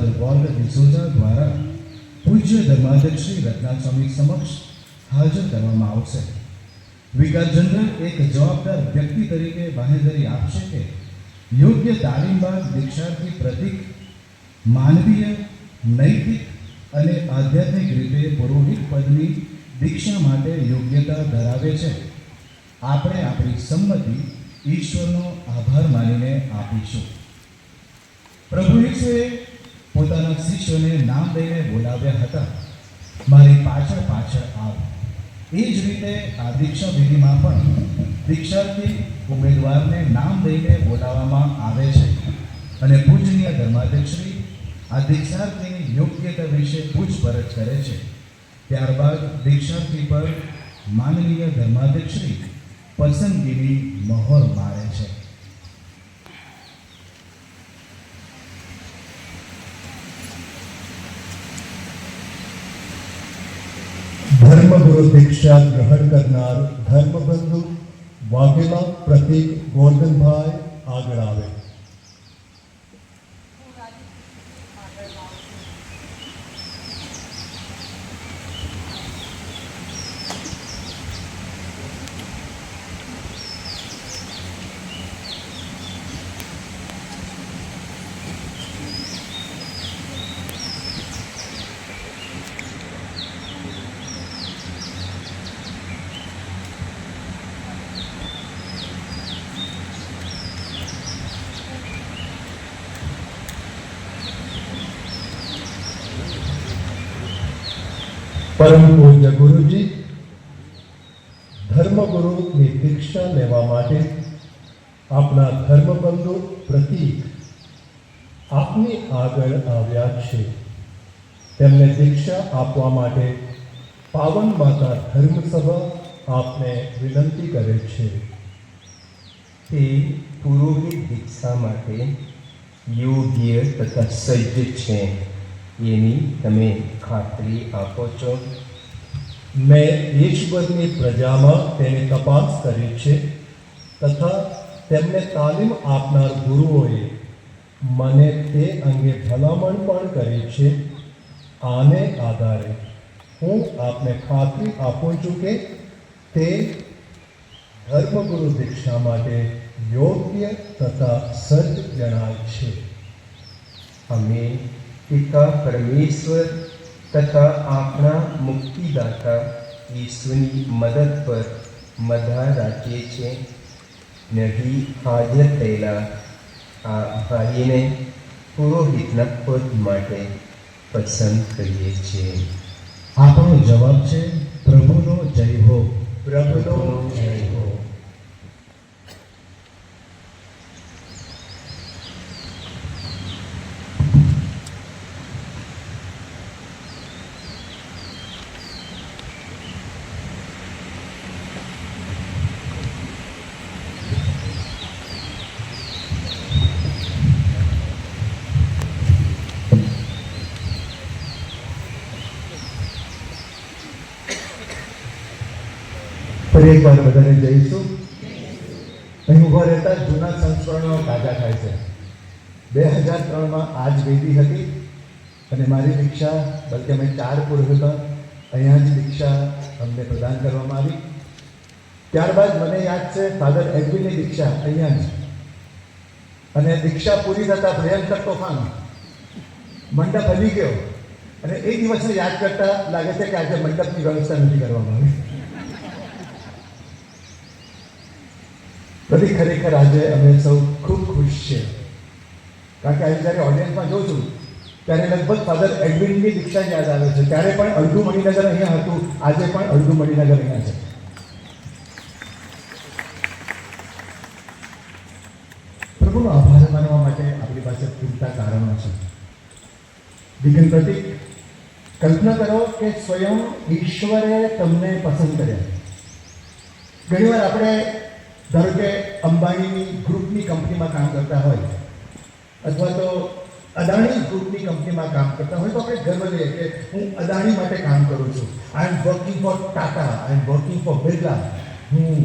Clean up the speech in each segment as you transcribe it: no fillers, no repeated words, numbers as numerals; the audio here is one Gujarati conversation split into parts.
ફાધર વોલ્ડ ડિસોઝા દ્વારા પૂજ્ય ધર્માધ્યક્ષ શ્રી રત્ના સ્વામી સમક્ષ હાજર કરવામાં આવશે. વિકાર જનરલ એક જવાબદાર વ્યક્તિ તરીકે બાંહેધરી આપશે કે યોગ્ય તાલીમ બાદ દીક્ષાર્થી પ્રતિક માનવીય, નૈતિક અને આધ્યાત્મિક રીતે પુરોહિત પદની દીક્ષા માટે યોગ્યતા ધરાવે છે. આપણે આપણી સંમતિ ઈશ્વરનો આભાર માનીને આપીશું. પ્રભુ ઈસુએ પોતાના શિષ્યોને નામ દઈને બોલાવ્યા હતા, મારી પાછળ પાછળ આવ. એ જ રીતે આ દીક્ષા વિધિમાં પણ દીક્ષાર્થી ઉમેદવારને નામ દઈને બોલાવવામાં આવે છે અને પૂજનીય ધર્માધ્યક્ષશ્રી આ દીક્ષાર્થીની યોગ્યતા વિશે પૂછપરછ કરે છે. ત્યારબાદ દીક્ષાર્થી પર માનનીય ધર્માધ્યક્ષશ્રી પસંદગીની મહોર મારે છે. ધર્મગુરુ દીક્ષા ગ્રહણ કરનાર ધર્મબંધુ વાઘેલા પ્રતિક ગોરધનભાઈ આગળ આવે. પરમ પૂજ્ય ગુરુજી, ધર્મગુરુની દીક્ષા લેવા માટે આપણા ધર્મબંધુ પ્રતિક આપની આગળ આવ્યા છે. તેમને દીક્ષા આપવા માટે પાવન માતા ધર્મસભા આપને વિનંતી કરે છે. તે પુરોહિત દીક્ષા માટે યોગ્ય તથા સજ્જ છે એની તમે ખાતરી આપો છો? મેં દેશભરની પ્રજામાં તેની તપાસ કરી છે તથા તેમને તાલીમ આપનાર ગુરુઓએ મને તે અંગે ભલામણ પણ કરી છે. આને આધારે હું આપને ખાતરી આપું છું કે તે ધર્મગુરુ દીક્ષા માટે યોગ્ય તથા સજ્જ જણાય છે. અમે પિતા પરમેશ્વર તથા આપણા મુક્તિદાતા ઈશ્વરની મદદ પર મધા રાખીએ છીએ. નહીં હાજર થયેલા આ ભાઈને પુરોહિતના પદ માટે પસંદ કરીએ છીએ. આપણો જવાબ છે પ્રભુનો જય હો. પ્રભુનો જય હો. ફરી એકવાર બધાને જઈશું. અહીં ઊભા રહેતા જૂના સંસ્કરણો તાજા થાય છે. 2003માં આ જ વેદી હતી અને મારી દીક્ષા, બલકે અમે 4 પુરોહિતો અહીંયા જ દીક્ષા અમને પ્રદાન કરવામાં આવી. ત્યારબાદ મને યાદ છે ફાધર એડવિનની દીક્ષા અહીંયા જ, અને દીક્ષા પૂરી થતાં ભયંકર તોફાન, મંડપ હલી ગયો અને એ દિવસને યાદ કરતા લાગે છે કે આજે મંડપની વ્યવસ્થા નથી કરવામાં આવી. બધી ખરેખર આજે અમે સૌ ખૂબ ખુશ છીએ, કારણ કે આજે જ્યારે ઓડિયન્સમાં જોઉં છું ત્યારે લગભગ ફાધર એડવિનની દીક્ષા યાદ આવે છે. ત્યારે પણ અડધું મણિનગર અહીંયા હતું, આજે પણ અડધું મણિનગર અહીંયા છે. પ્રભુનો આભાર માનવા માટે આપણી પાસે પૂરતા કારણો છે. દીકન પ્રતિક, કલ્પના કરો કે સ્વયં ઈશ્વરે તમને પસંદ કર્યા. ઘણીવાર આપણે ધારો કે અંબાણીની ગ્રુપની કંપનીમાં કામ કરતા હોય અથવા તો અદાણી ગ્રુપની કંપનીમાં કામ કરતા હોય તો આપણે ગર્વ લઈએ કે હું અદાણી માટે કામ કરું છું. I am working for Tata, I am working for Birla. હું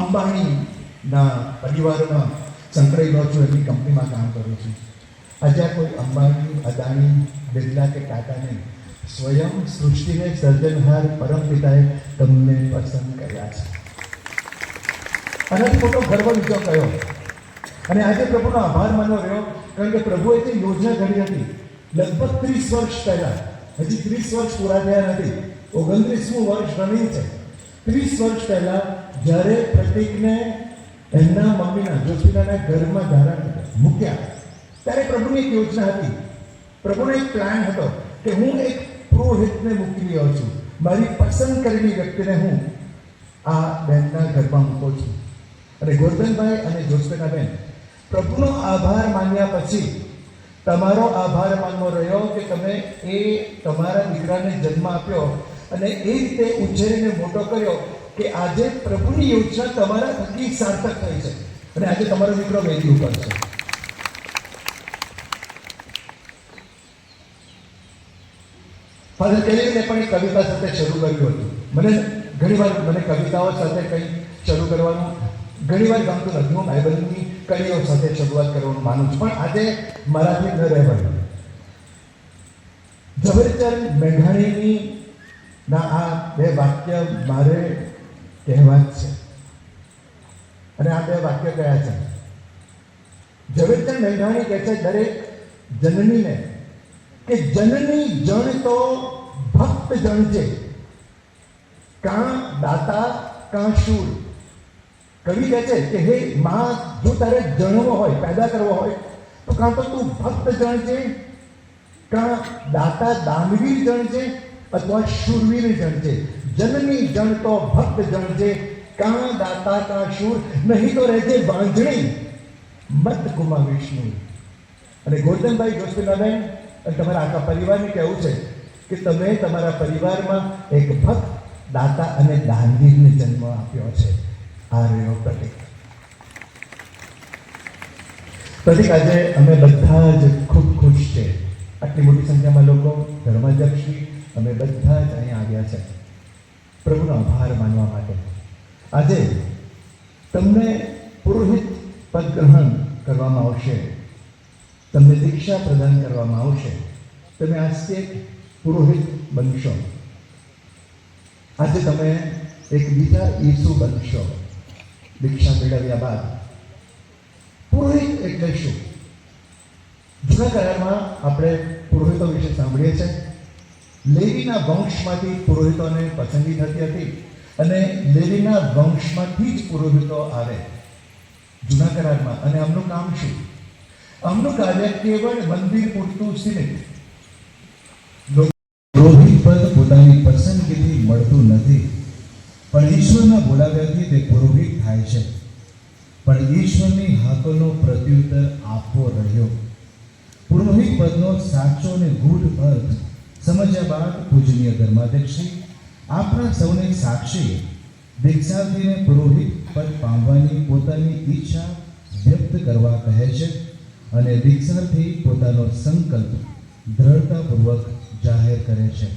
અંબાણીના પરિવારમાં સંકળાયેલો છું, એમની કંપનીમાં કામ કરું છું. આજે આ કોઈ અંબાણી, અદાણી, બિરલા કે ટાટા નહીં, સ્વયં સૃષ્ટિને સર્જનહાર પરમપિતાએ તમને પસંદ કર્યા છે. આનાથી મોટો ગર્વ બીજો કયો? અને આજે પ્રભુનો આભાર માનવો રહ્યો, કારણ કે પ્રભુએ જે યોજના ઘડી હતી લગભગ 30 વર્ષ પહેલા, હજી 30 વર્ષ પૂરા થયા નથી, 29મું વર્ષ રનિંગ છે. 30 વર્ષ પહેલા જ્યારે પ્રતિકને એમના મમ્મીના જોશીલાના ઘરમાં ધારણ મૂક્યા, ત્યારે પ્રભુની એક યોજના હતી, પ્રભુનો એક પ્લાન હતો કે હું એક પુરોહિતને મૂકી રહ્યો છું, મારી પસંદ કરેલી વ્યક્તિને હું આ બહેનના ઘરમાં મૂકો છું. અને ગોરધનભાઈ અને જોશીલાબેન, પ્રભુનો આભાર માન્યા પછી તમારો આભાર માનવો રહ્યો કે તમે એ તમારા દીકરાને જન્મ આપ્યો અને એ રીતે ઉછેરીને મોટો કર્યો કે આજે પ્રભુની યોજના તમારા થકી સાર્થક થઈ છે અને આજે તમારો દીકરો વેદી ઉપર છે. ફાધર કેલેવીને પણ એક કવિતા સાથે શરૂ કર્યું હતું. મને ઘણીવાર કવિતાઓ સાથે કંઈ શરૂ કરવાનું ઘણીવાર ગમતું નથી. હું બાઇબલની કડીઓ સાથે શરૂઆત કરવાનું માનું છું, પણ આજે મારાથી ન રહેવાય. ઝવેરચંદ મેઘાણીની ના આ બે વાક્ય મારે કહેવા જ છે. અને આ બે વાક્ય કયા છે? ઝવેરચંદ મેઘાણી કહે છે દરેક જનનીને કે જનની જણ તો ભક્ત જણજે, કાં દાતા કાં શૂર. કવિ કહે છે કે હે માં, જો તારે જણવો હોય, પેદા કરવો હોય, તો કાં તો તું ભક્ત જણજે, કાં દાતા દાનવીર જણજે, અથવા શૂરવીર જણજે. જનની જણ તો ભક્ત જણજે, કાં દાતા કાં શૂર, નહીં તો રહેજે વાંજણી, મત ગુમાવીશ નહીં. અને ગોરધનભાઈ, જોશીલાબેન અને તમારા આખા પરિવારને કહેવું છે કે તમે તમારા પરિવારમાં એક ભક્ત, દાતા અને દાનવીરને જન્મ આપ્યો છે. આ રહ્યો પ્રતિક. આજે અમે બધા જ ખૂબ ખુશ છે. આટલી મોટી સંખ્યામાં લોકો, ધર્માધ્યક્ષી, અમે બધા જ અહીંયા આવ્યા છે પ્રભુનો આભાર માનવા માટે. આજે તમને પુરોહિત પદ ગ્રહણ કરવામાં આવશે, તમને દીક્ષા પ્રદાન કરવામાં આવશે, તમે આજથી એક પુરોહિત બનશો. આજે તમે એક બીજા ઈસુ બનશો. દીક્ષા મેળવ્યા બાદ પુરોહિત એટલે શું? જૂના કરારમાં આપણે પુરોહિતો વિશે સાંભળીએ છીએ. લેવીના વંશમાંથી પુરોહિતોને પસંદગી થતી હતી અને લેવીના વંશમાંથી જ પુરોહિતો આવે જૂના કરારમાં. અને આમનું કામ શું? આમનું કાર્ય કેવળ મંદિર પૂરતું સીમિત. પુરોહિત પદ પોતાની પસંદગીથી મળતું નથી, પણ ઈશ્વરના બોલાવ્યાથી તે પુરોહિત થાય છે. પણ ઈશ્વરની હાકલનો પ્રત્યુત્તર આપવો રહ્યો. પુરોહિત પદનો સાચો અને ગૂઢ અર્થ સમજ્યા બાદ પૂજનીય ધર્માધ્યક્ષી આપણા સૌને સાક્ષી દીક્ષાર્થીને પુરોહિત પદ પામવાની પોતાની ઈચ્છા વ્યક્ત કરવા કહે છે અને દીક્ષાર્થી પોતાનો સંકલ્પ દ્રઢતાપૂર્વક જાહેર કરે છે.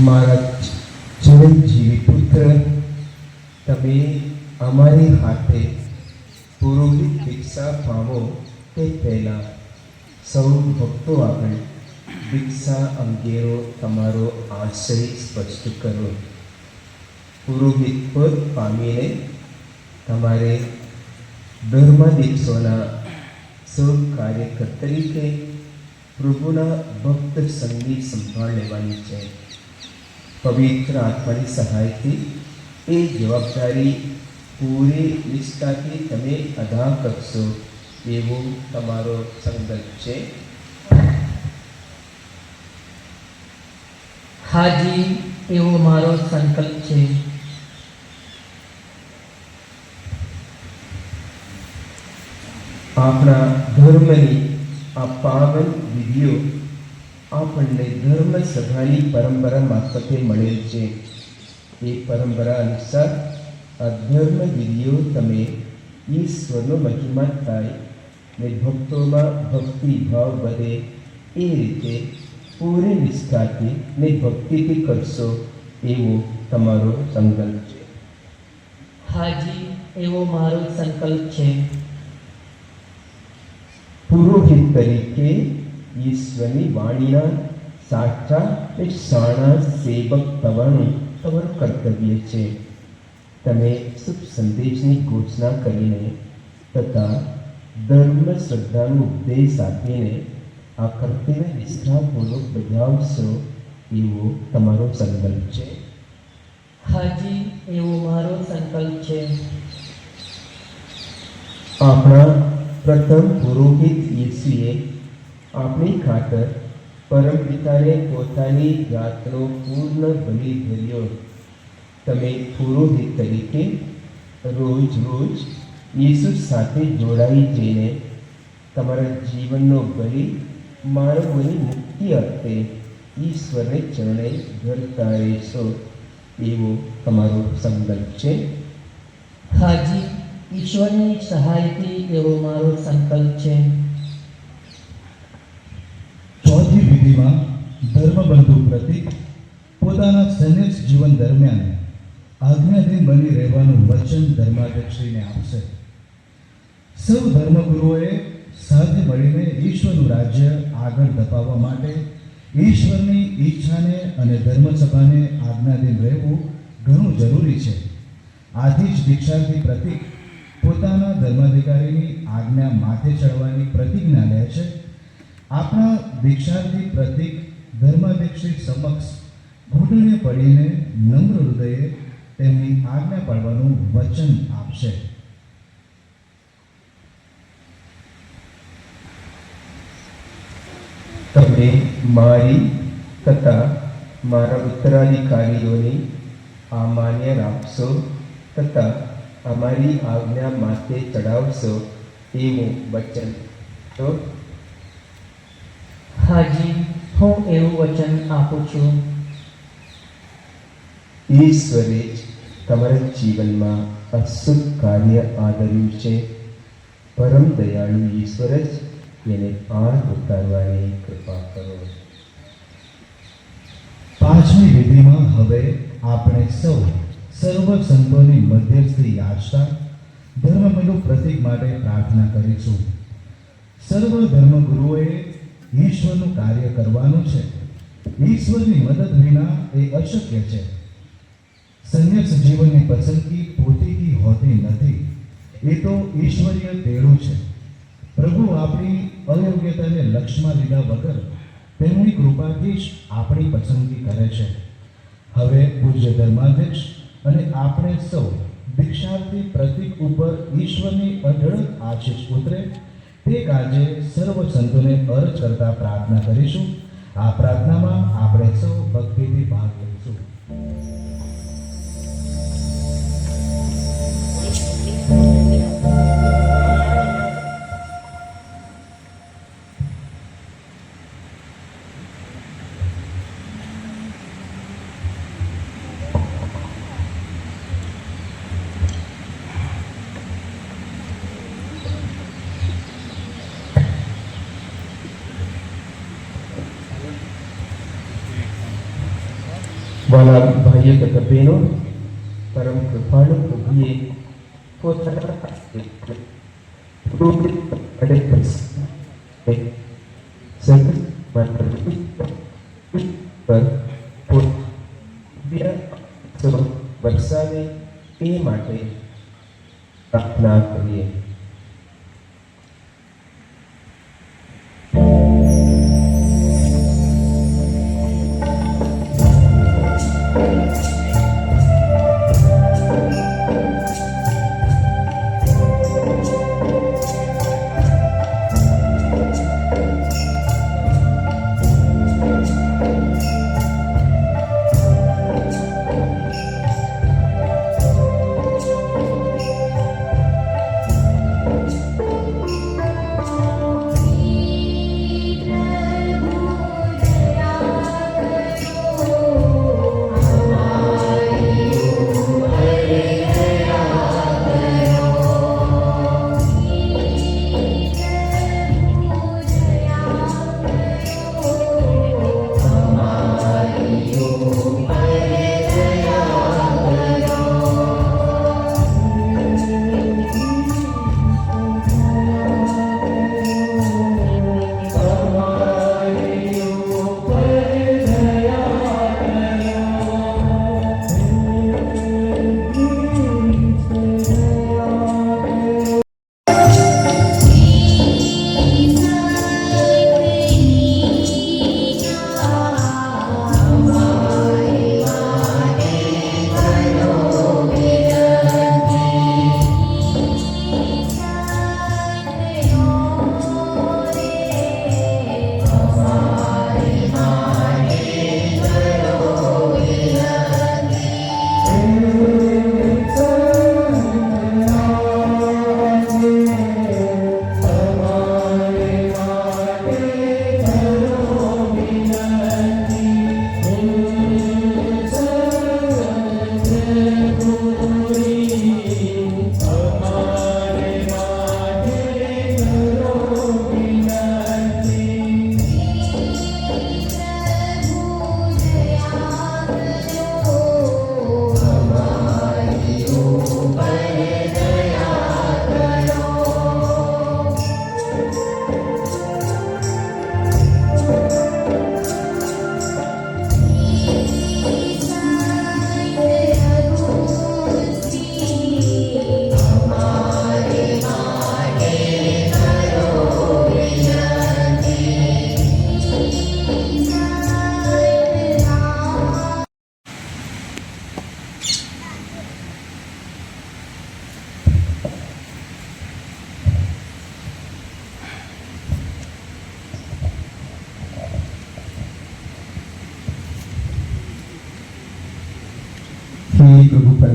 મારા ચિરંજીવી પુત્ર, તમે અમારી હાથે પુરોહિત દીક્ષા પામો તે પહેલાં સૌ ભક્તો આપણે દીક્ષા અંગેનો તમારો આશય સ્પષ્ટ કરો. પુરોહિત પદ પામીને તમારે ધર્માધ્યક્ષોના સૌ કાર્યકર તરીકે પ્રભુના ભક્ત સંઘની સંભાળ લેવાની છે. પવિત્ર આત્માની સહાયથી એ જવાબદારી પૂરી નિષ્ઠાથી તમે અદા કરશો એવો તમારો સંકલ્પ છે. હાજી, એવો મારો સંકલ્પ છે. આપણા ધર્મની આ પાવન વિધિઓ આપણને ધર્મ સભાની પરંપરા મારફતે મળેલ છે. એ પરંપરા અનુસાર આ ધર્મ વિધિઓ તમે ઈશ્વરનો મહિમા થાય ને ભક્તોમાં ભક્તિભાવ વધે એ રીતે પૂરી નિષ્ઠાથી ને ભક્તિથી કરશો એવો તમારો સંકલ્પ છે. હાજી, એવો મારો સંકલ્પ છે. પુરોહિત તરીકે ઈશ્વરની વાણીના સાચા એક સાણા સેવક થવાનું તમારું કર્તવ્ય છે. તમે શુભ સંદેશની ઘોષણા કરીને તથા ધર્મ શ્રદ્ધાનો ઉપદેશ આપીને આ કર્તવ્ય નિષ્ઠાપૂર્વક બજાવશો એવો તમારો સંકલ્પ છે. હાજી, એવો મારો સંકલ્પ છે. આપણા પ્રથમ પુરોહિત ઈસુએ આપણી ખાતર પરમપિતાને પોતાની જાતનો પૂર્ણ બલિ ધર્યો. તમે પુરોહિત તરીકે રોજ રોજ ઈસુ સાથે જોડાઈ જઈને તમારા જીવનનો બલિ માનવોની મુક્તિ અર્થે ઈશ્વરને ચરણે ધરતા રહેશો એવો તમારો સંકલ્પ છે. હાજી, ઈશ્વરની સહાયથી એવો મારો સંકલ્પ છે. ચોથી વિધિમાં ધર્મબંધુ પ્રતીક પોતાના સંન્યાસ જીવન દરમિયાન આજ્ઞાધીન બની રહેવાનું વચન ધર્માધ્યક્ષશ્રીને આપશે. સૌ ધર્મગુરુઓએ સાથે મળીને ઈશ્વરનું રાજ્ય આગળ ધપાવવા માટે ઈશ્વરની ઈચ્છાને અને ધર્મસભાને આજ્ઞાધીન રહેવું ઘણું જરૂરી છે. આથી જ દીક્ષાર્થી પ્રતીક પોતાના ધર્માધિકારીની આજ્ઞા માથે ચડવાની પ્રતિજ્ઞા લે છે. આપણા દીક્ષાર્થી પ્રતીક ધર્માધ્યક્ષશ્રી સમક્ષ ઘૂંટણે પડીને નમ્ર હૃદયે તેમની આજ્ઞા પાળવાનું વચન આપશે. તમે મારી તથા મારા ઉત્તરાધિકારીઓની આ માન્ય રાખશો તથા અમારી આજ્ઞા માથે ચડાવશો એવું વચન તો હાજી, હું એવું વચન આપું છું. ઈશ્વરે જ તમારા જીવનમાં અશુભ કાર્ય આદર્યું છે. પરમ દયાળુ ઈશ્વર જ એને પાર ઉતારવાની કૃપા કરો. પાંચમી વિધિમાં હવે આપણે સર્વ સંતોની મધ્યસ્થી યાચતા ધર્મબંધુ પ્રતીક માટે પ્રાર્થના કરીશું. સર્વ ધર્મગુરુઓએ ઈશ્વરનું કાર્ય કરવાનું છે. ઈશ્વરની મદદ વિના એ અશક્ય છે. સંન્યાસ જીવનની પસંદગી પોતેથી હોતી નથી, એ તો ઈશ્વરીય તેડું છે. પ્રભુ આપણી અયોગ્યતાને લક્ષ્યમાં લીધા વગર તેમની કૃપાથી જ આપણી પસંદગી કરે છે. હવે પૂજ્ય ધર્માધ્યક્ષ અને આપણે સૌ દીક્ષાર્થી પ્રતીક ઉપર ઈશ્વરની અઢળક આશીષ ઉતરે તે કાજે સર્વ સંતોને અરજ કરતા પ્રાર્થના કરીશું. આ પ્રાર્થનામાં આપણે સૌ ભક્તિથી ભાગ લઈશું. વાલા ભાઈઓ તથા બહેનો, પરમ કૃપાળુ પ્રભુએ પોતાના હાથે વરસાવે એ માટે પ્રાર્થના કરીએ.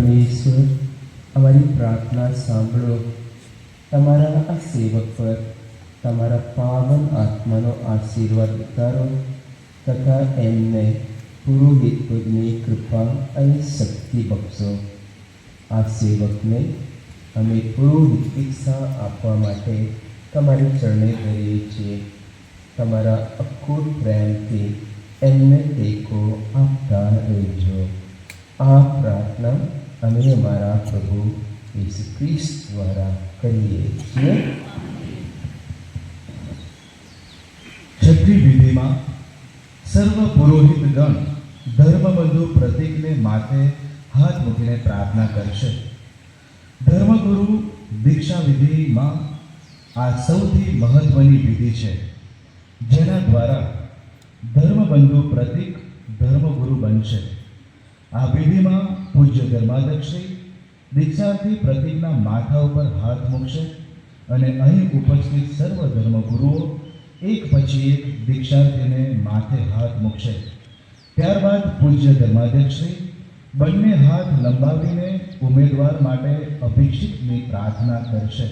પરમેશ્વર, અમારી પ્રાર્થના સાંભળો. તમારા આ સેવક પર તમારા પાવન આત્માનો આશીર્વાદ ઉતારો તથા એમને પુરોહિત પદની કૃપા અને શક્તિ બક્ષો. આ સેવકને અમે પુરોહિત દીક્ષા આપવા માટે તમારી ચરણે ધરીએ છીએ. તમારા અખૂટ પ્રેમથી એમને ટેકો આપતા રહેજો. આ પ્રાર્થના અમે અમારા પ્રભુ ઈસુ ખ્રિસ્ત દ્વારા કરીએ છીએ. છઠ્ઠી વિધિમાં સર્વ પુરોહિત ગણ ધર્મબંધુ પ્રતીકને માથે હાથ મૂકીને પ્રાર્થના કરશે. ધર્મગુરુ દીક્ષા વિધિમાં આ સૌથી મહત્વની વિધિ છે, જેના દ્વારા ધર્મબંધુ પ્રતીક ધર્મગુરુ બનશે. આ વિધિમાં પૂજ્ય ધર્માધ્યક્ષશ્રી દીક્ષાર્થી પ્રતીકના માથા ઉપર હાથ મૂકશે અને અહીં ઉપસ્થિત સર્વ ધર્મગુરુઓ એક પછી એક દીક્ષાર્થીને માથે હાથ મૂકશે. ત્યારબાદ પૂજ્ય ધર્માધ્યક્ષશ્રી બંને હાથ લંબાવીને ઉમેદવાર માટે અભિષેકની પ્રાર્થના કરશે,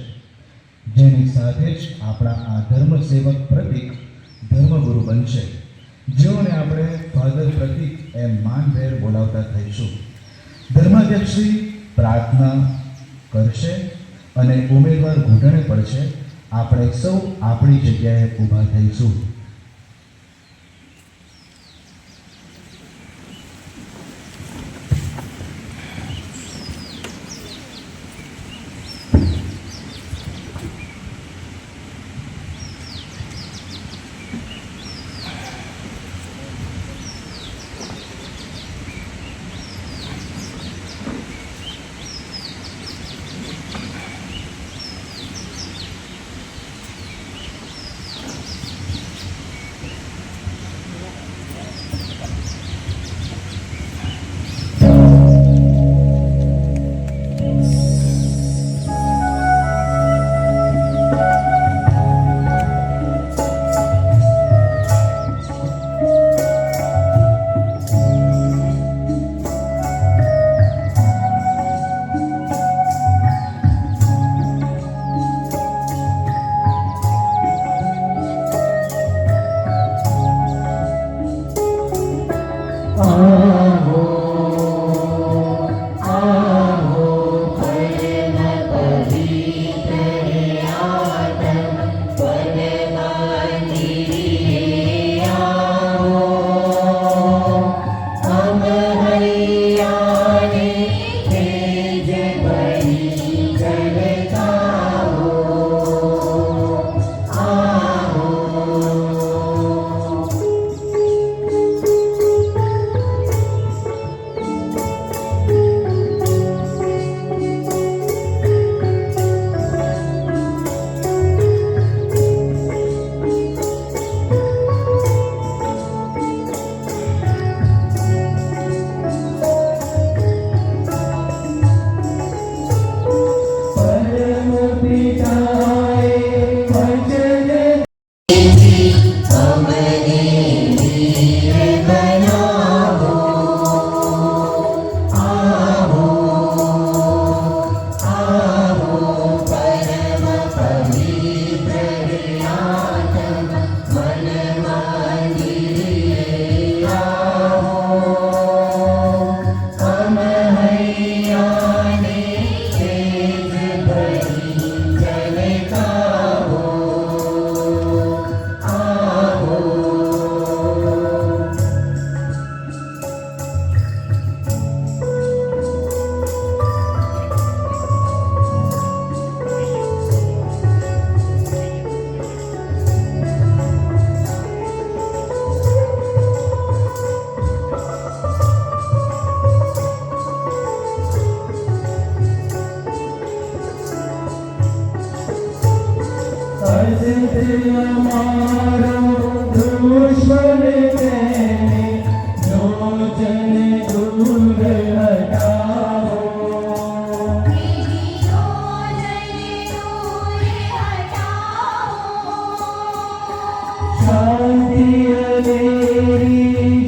જેની સાથે જ આપણા આ ધર્મસેવક પ્રતીક ધર્મગુરુ બનશે, જેઓને આપણે ફાધર પ્રતીક એમ માનભેર બોલાવતા થઈશું. ધર્માધ્યક્ષશ્રી પ્રાર્થના કરશે અને ઉમેદવાર ઘૂંટણે પડશે. આપણે સૌ આપણી જગ્યાએ ઊભા થઈશું.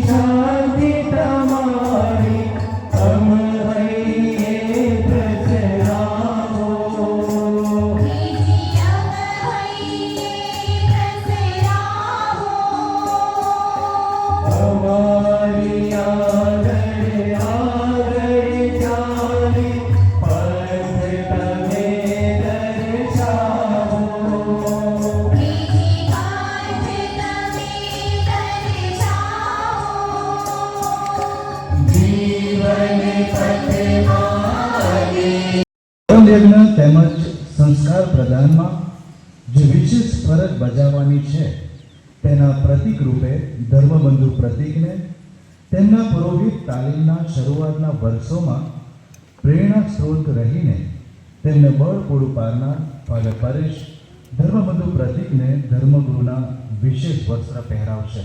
શાંતિ તમારી, હમ હૈયે ધર્મયજ્ઞ તેમજ સંસ્કાર પ્રદાનમાં જે વિશેષ ફરજ બજાવવાની છે તેના પ્રતીક રૂપે ધર્મબંધુ પ્રતીકને તેમના પુરોહિત તાલીમના શરૂઆતના વર્ષોમાં પ્રેરણા સ્ત્રોત રહીને તેમને બળ પૂરું પાડનાર ફાધર પરેશ ધર્મબંધુ પ્રતીકને ધર્મગુરુના વિશેષ વસ્ત્ર પહેરાવશે.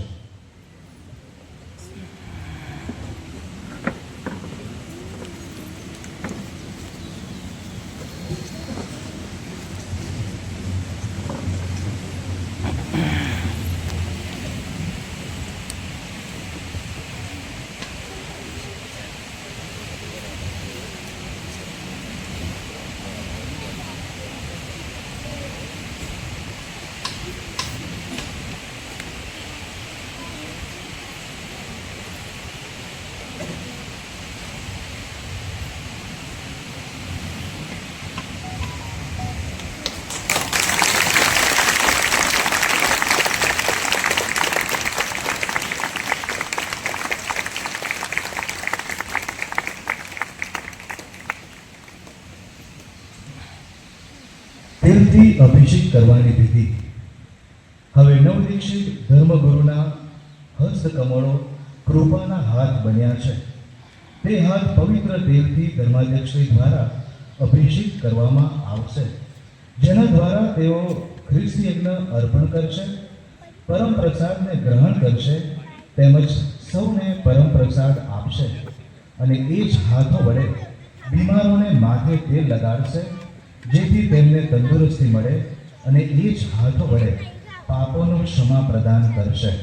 તેલથી અભિષેક કરવાની વિધિ. હવે નવદીક્ષિત ધર્મગુરુના હસ્તકમળો કૃપાના હાથ બન્યા છે. તે હાથ પવિત્ર તેલથી ધર્માધ્યક્ષશ્રી દ્વારા અભિષેક કરવામાં આવશે, જેના દ્વારા તેઓ ખ્રિસ્તી યજ્ઞ અર્પણ કરશે, પરમ પ્રસાદને ગ્રહણ કરશે તેમજ સૌને પરમ પ્રસાદ આપશે અને એ જ હાથો વડે બીમારોને માથે તેલ લગાડશે, જેથી તેમને તંદુરસ્તી મળે અને એ જ હાથો વડે પાપોનું ક્ષમા પ્રદાન કરશે.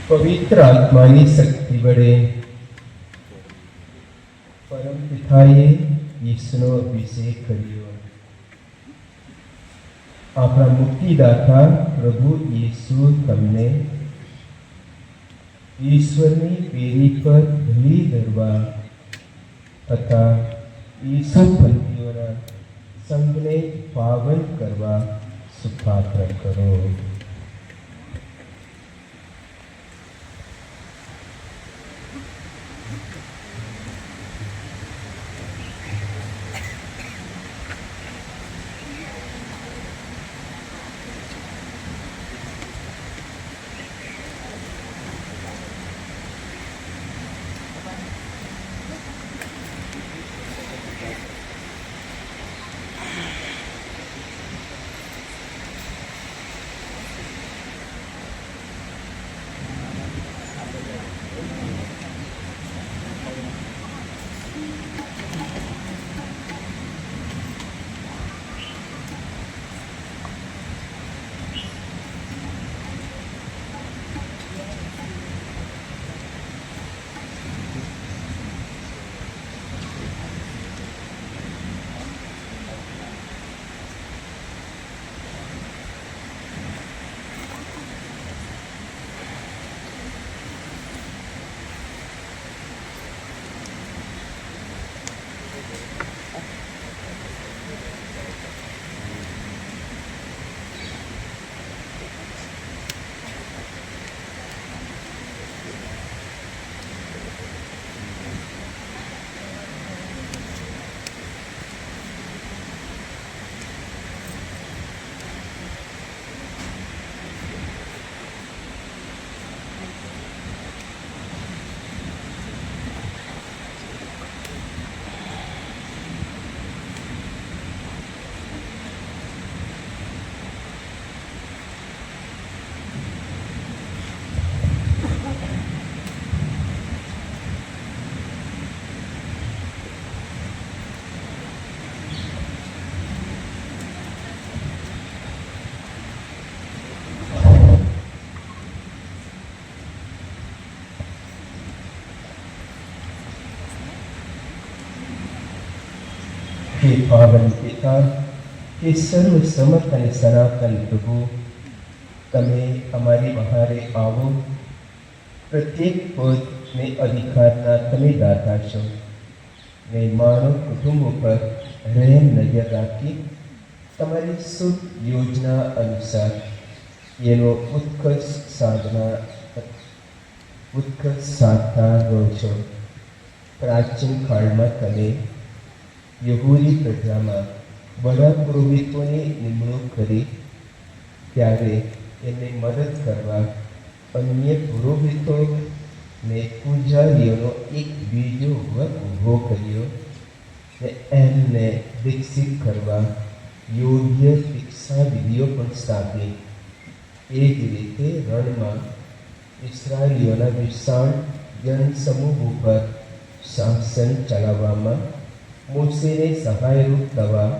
પવિત્ર આત્માની શક્તિ વડે પરમ પિતાએ ઈસુનો અભિષેક કર્યો. આપણા મુક્તિદાતા પ્રભુ ઈસુ તમને ઈશ્વરની પેરી પર ધૂળી ધરવા તથા ઈસુ પંથીઓના સંઘને પાવન કરવા સુપાત્ર કરો. हे पावन पिता, हे सर्व समर्थ અને સનાતન પ્રભુ, તમે અમારી બહારે આવો, પ્રત્યેક પદ ને અધિકારના તમે દાતા છો ને માનવ કુટુંબ ઉપર રહેમ નજર રાખી તમારી શુભ યોજના અનુસાર એનો ઉત્કર્ષ સાધતા રહો છો. પ્રાચીન કાળમાં તમે યહૂદી પ્રજામાં વડા પુરોહિતોની નિમણૂક કરી ત્યારે એમને મદદ કરવા અન્ય પુરોહિતો ને પૂજારીઓનો એક બીજો વર્ગ ઊભો કર્યો ને એમને વિકસિત કરવા યોગ્ય શિક્ષા વિધિઓ પણ સ્થાપી. એ જ રીતે રણમાં ઇસરાયેલીઓના વિશાળ જનસમૂહ ઉપર શાસન ચલાવવામાં મોશેને સહાયરૂપ થવા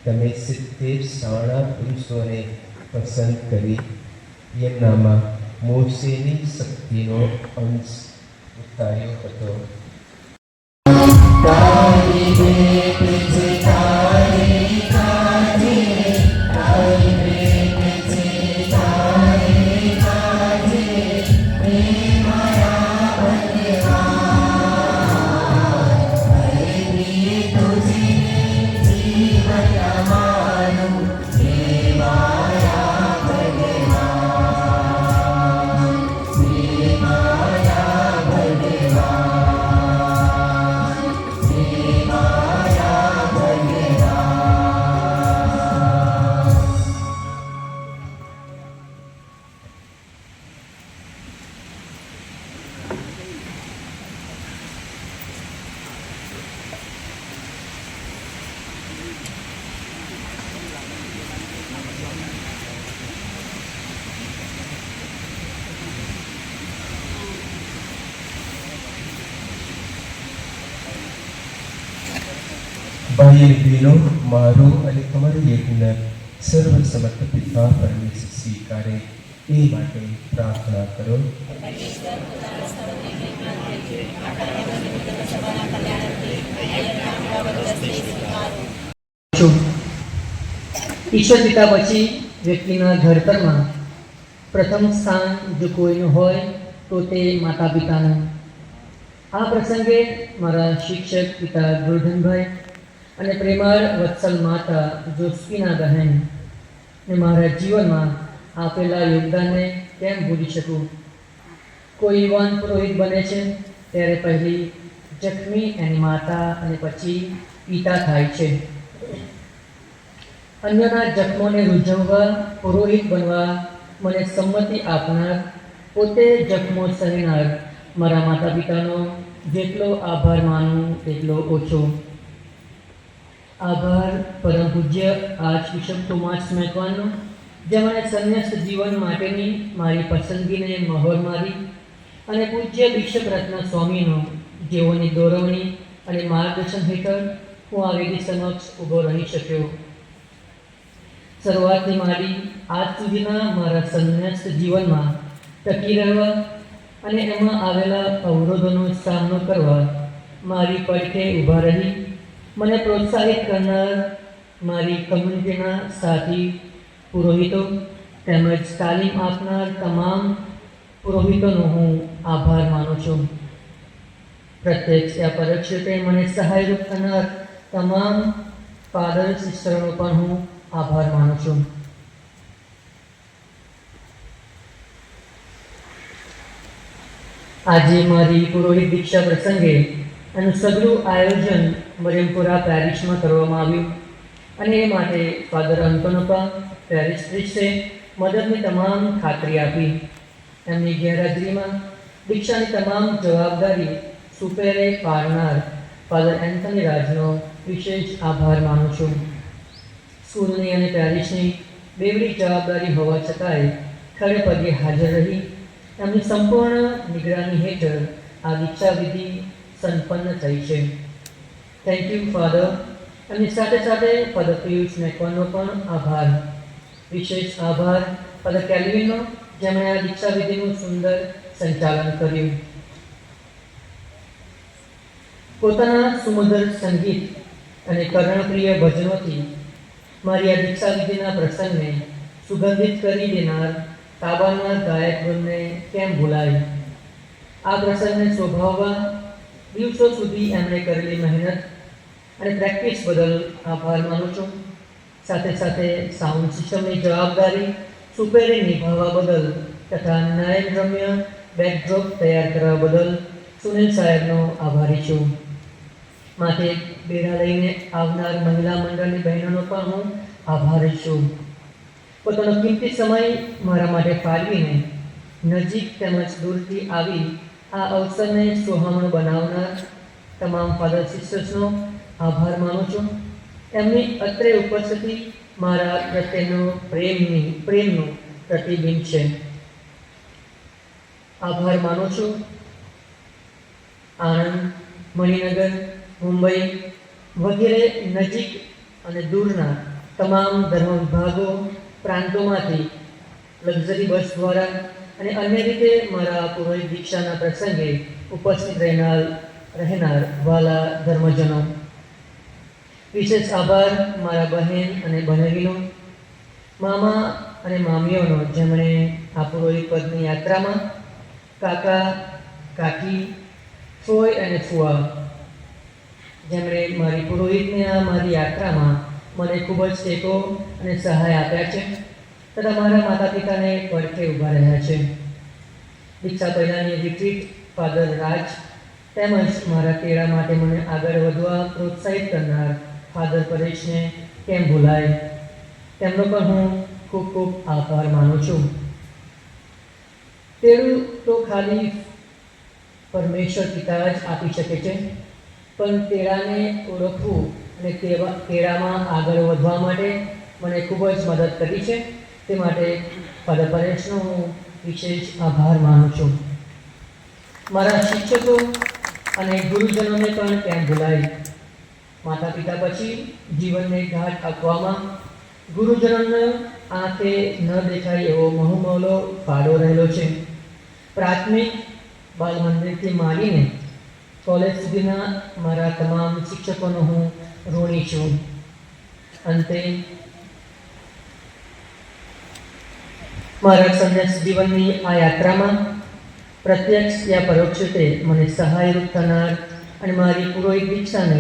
તમે 70 શાણા પુરુષોને પસંદ કરી એમનામાં મોશેની શક્તિનો અંશ ઉતાર્યો હતો. ભાઈ અને બહેનો, મારું અને તમારું યજ્ઞ સર્વસમર્થ પિતા પરમેશ્વર સ્વીકારે એ માટે પ્રાર્થના કરો. ઈશ્વર પિતા પછી વ્યક્તિના ઘડતરમાં પ્રથમ સ્થાન જો કોઈનું હોય તો તે માતા પિતાનું. આ પ્રસંગે મારા શિક્ષક પિતા ગોરધનભાઈ અને પ્રેમાળ વત્સલ માતા જોસ્ફીના બહેન ને મારા જીવનમાં આપેલા યોગદાનને કેમ ભૂલી શકું. કોઈ યુવાન પુરોહિત બને છે ત્યારે પહેલી જખમી એની માતા અને પછી પિતા થાય છે. અન્યના જખમોને રૂઝવવા પુરોહિત બનવા મને સંમતિ આપનાર, પોતે જખમો સહેનાર મારા માતા પિતાનો જેટલો આભાર માનું તેટલો ઓછો. આભાર પરમ પૂજ્ય આર્ચ બિશપ થોમાસ મેકવાનનો, જેમણે સંન્યસ્ત જીવન માટેની મારી પસંદગીને મહોર મારી, અને પૂજ્ય બિશપ રત્ન સ્વામીનો, જેઓની દોરવણી અને માર્ગદર્શન હેઠળ હું આ વેદી સમક્ષ ઊભો રહી શક્યો. શરૂઆતથી મારી આજ સુધીના મારા સંન્યસ્ત જીવનમાં ટકી રહેવા અને એમાં આવેલા અવરોધોનો સામનો કરવા મારી પડખે ઊભા રહી મને પ્રોત્સાહિત કરનાર મારી કમ્યુનિટીના સાથી પુરોહિતો તેમજ તાલીમ આપનાર તમામ પુરોહિતોનો હું આભાર માનું છું. પ્રત્યક્ષ યા પરોક્ષ રીતે મને સહાયરૂપ થનાર તમામ ફાધર સિસ્ટરોનો પણ હું આભાર માનું છું. આજે મારી પુરોહિત દીક્ષા પ્રસંગે એનું સઘળું આયોજન મરિયમપુરા પેરિશમાં કરવામાં આવ્યું અને એ માટે ફાધર અંતોનપા પેરિશ પ્રિસ્ટે મદદની તમામ ખાતરી આપી. એમની ગેરહાજરીમાં દીક્ષાની તમામ જવાબદારી સુપેરે પાડનાર ફાધર એન્થની રાજનો વિશેષ આભાર માનું છું. સ્કૂલની અને પેરિશની બેવડી જવાબદારી હોવા છતાંય ખડે પગે હાજર રહી એમની સંપૂર્ણ નિગરાની હેઠળ આ દીક્ષા વિધિ સંપન્ન થઈ છે. Thank you father. એમની સાથે સાથે ફાધર પિયુષ મેકવાનનો પણ આભાર. વિશેષ આભાર ફાધર કેલ્વિનનો, જેમણે આ દીક્ષા વિધિનું સુંદર સંચાલન કર્યું. પોતાના સુમધુર સંગીત અને કર્ણપ્રિય ભજનોથી મારી આ દીક્ષા વિધિના પ્રસંગને સુગંધિત કરી દેનાર તાબાના ગાયક વૃંદને કેમ ભૂલાય. આ પ્રસંગને શોભાવવા દિવસો સુધી એમણે કરેલી મહેનત અને પ્રેક્ટિસ બદલ આભાર માનું છું. સાથે સાથે સાઉન્ડ સિસ્ટમની જવાબદારી સુપેરે નિભાવવા બદલ તથા નયનરમ્ય બેકડ્રોપ તૈયાર કરવા બદલ સુનિલ સાહેબનો આભારી છું. માથે બેડા લઈને આવનાર મહિલા મંડળની બહેનોનો પણ હું આભારી છું. પોતાનો કિંમતી સમય મારા માટે ફાળવીને નજીક તેમજ દૂરથી આવી આ અવસરને સોહામણો બનાવનાર તમામ ફાધર સિસ્ટર્સનો આભાર માનું છું. એમની અત્રે ઉપસ્થિતિ મારા પ્રત્યેનો પ્રેમનું પ્રતિબિંબ છે. આભાર માનું છું આણંદ, મણિનગર, મુંબઈ વગેરે નજીક અને દૂરના તમામ ધર્મ વિભાગો પ્રાંતોમાંથી લક્ઝરી બસ દ્વારા અને અન્ય રીતે મારા પુરોહિત દીક્ષાના પ્રસંગે ઉપસ્થિત રહેનાર વાલા ધર્મજનો. વિશેષ આભાર મારા બહેન અને બનેવીનો, મામા અને મામીઓનો, જેમણે આ પુરોહિત પદની યાત્રામાં કાકા, કાકી, ફોઈ અને ફુવા જેમણે મારી પુરોહિતની આ મારી યાત્રામાં મને ખૂબ જ ટેકો અને સહાય આપ્યા છે તથા મારા માતા પિતાને પડખે ઊભા રહ્યા છે. દીક્ષા પહેલાંની રિટ્રીટ ફાધર રાજ તેમજ મારા તેડા માટે મને આગળ વધવા પ્રોત્સાહિત કરનાર ફાધર પરેશને કેમ ભૂલાય, તેમનો પણ હું ખૂબ ખૂબ આભાર માનું છું. તેડું તો ખાલી પરમેશ્વર પિતા જ આપી શકે છે, પણ તેડાને ઓળખવું અને તેડામાં આગળ વધવા માટે મને ખૂબ જ મદદ કરી છે. તે માટે ફાધર પરેશનો હું વિશેષ આભાર માનું છું. મારા શિક્ષકો અને ગુરુજનોને પણ કેમ ભૂલાય. માતા પિતા પછી જીવનને ઘાટ આપવામાં ગુરુજનોને આંખે ન દેખાય એવો મહુમહલો ફાળો રહેલો છે. પ્રાથમિક બાલ મંદિરથી માંડીને કોલેજ સુધીના મારા તમામ શિક્ષકોનો હું ઋણી છું. અંતે મારા સંન્યાસ જીવનની આ યાત્રામાં પ્રત્યક્ષ યા પરોક્ષ રીતે મને સહાયરૂપ થનાર અને મારી પુરોહિત દીક્ષાને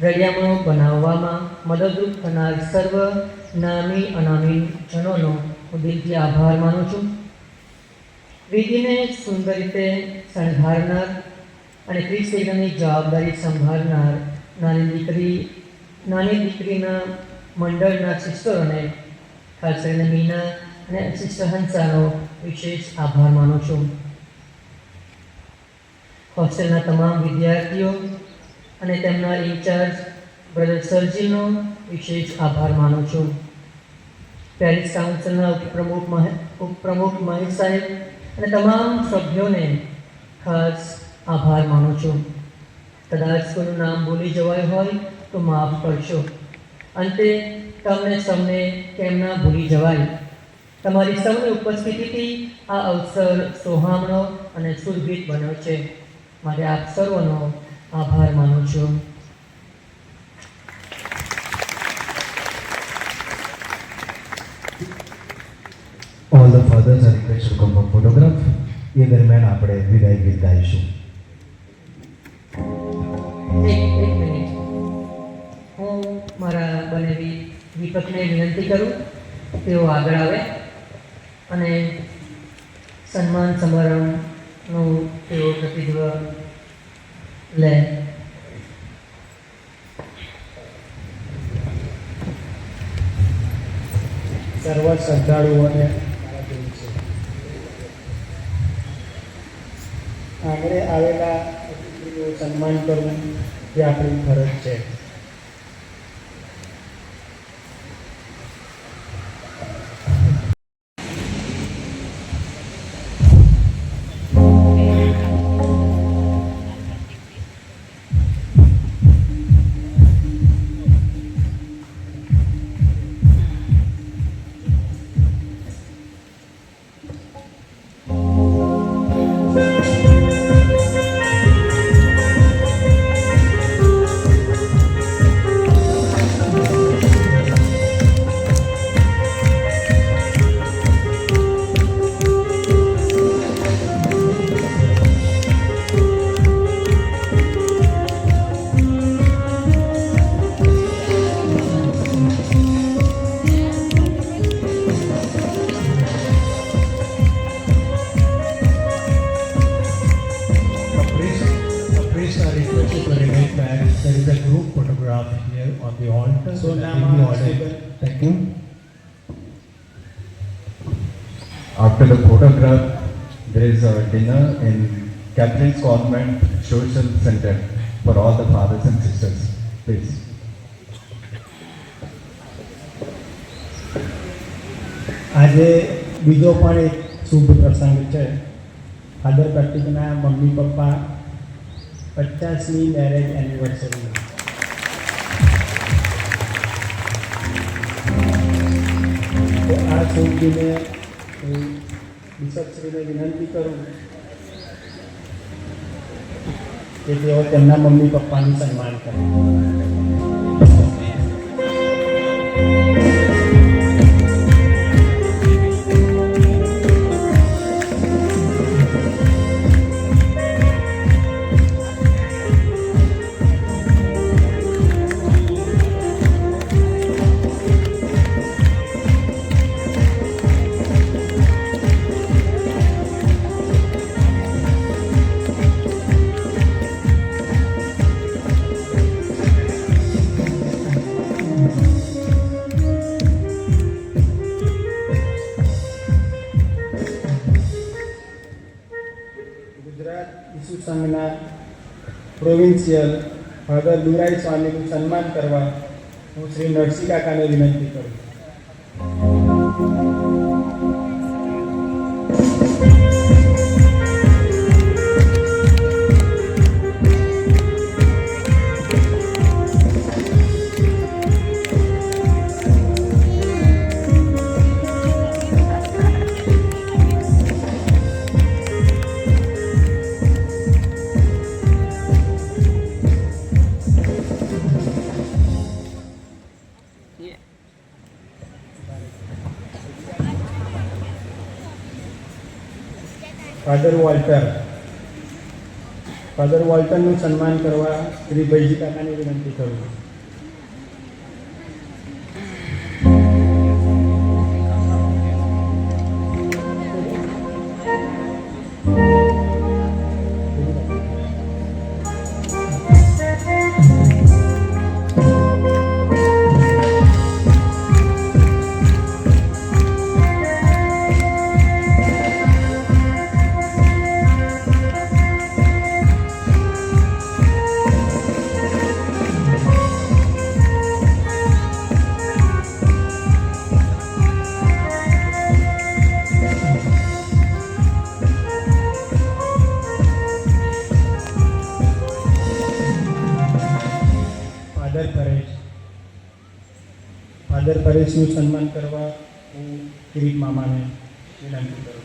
રળિયામણો બનાવવામાં મદદરૂપ થનાર સર્વ નામી અનામી જનોનો હું દિલથી આભાર માનું છું. વિધિને સુંદર રીતે શણગારનાર અને ખ્રિસ્ત યજ્ઞની જવાબદારી સંભાળનાર નાની દીકરીના મંડળના સિસ્ટરોને, ખાસ કરીને મીના અને સિસ્ટર હંસાનો વિશેષ આભાર માનું છું. હોસ્ટેલના તમામ વિદ્યાર્થીઓ અને તેમના ઇન્ચાર્જ બ્રધર સરજીનો વિશેષ આભાર માનું છું. પેરિસ કાઉન્સિલના ઉપપ્રમુખ મહેશ સાહેબ અને તમામ સભ્યોને ખાસ આભાર માનું છું. કદાચ કોઈનું નામ ભૂલી જવાયું હોય તો માફ કરશો. અંતે તમને સૌને કેમ ના ભૂલી જવાય. તમારી સૌની ઉપસ્થિતિથી આ અવસર સોહામણો અને સુરભિત બન્યો છે. માટે આપ સર્વનો આભાર માનું છું. All the fathers are requested to come for photograph. એ દરમિયાન આપણે વિદાય ગીત ગાઈશું. એક મિનિટ, હું મારા બનેવી દીપકને વિનંતી કરું તેઓ આગળ આવે અને સન્માન સમારંભનું તેઓ પ્રતિનિધિત્વ લે. સર્વ શ્રદ્ધાળુઓને આંગણે આવેલા અતિથિનું સન્માન કરવું એ આપણી ફરજ છે. is a group photograph here on the altar. So Will now that be I'm ordered? stable. Thank you. After the photograph, there is a dinner in Catherine's Convent Social Center for all the fathers and sisters. Please. આજે બીજો પણ એક શુભ પ્રસંગ છે. Father કાર્તિકના mummy papa 50મી marriage anniversary. તો આ શુભ દિને હું બિશપશ્રીને વિનંતી કરું કે તેઓ તેમના મમ્મી પપ્પાનું સન્માન કરે. ગુજરાત ઈસુ સંઘના પ્રોવિન્શિયલ ફાધર દુરાઈ સ્વામીનું સન્માન કરવા હું શ્રી નરસિંહ કાકાને વિનંતી કરું. ફાધર વોલ્ટરનું સન્માન કરવા શ્રી ભાઈજી કાકાને વિનંતી કરું. ફાધર પરેશનું સન્માન કરવા હું કિરીટ મામાને વિનંતી કરું.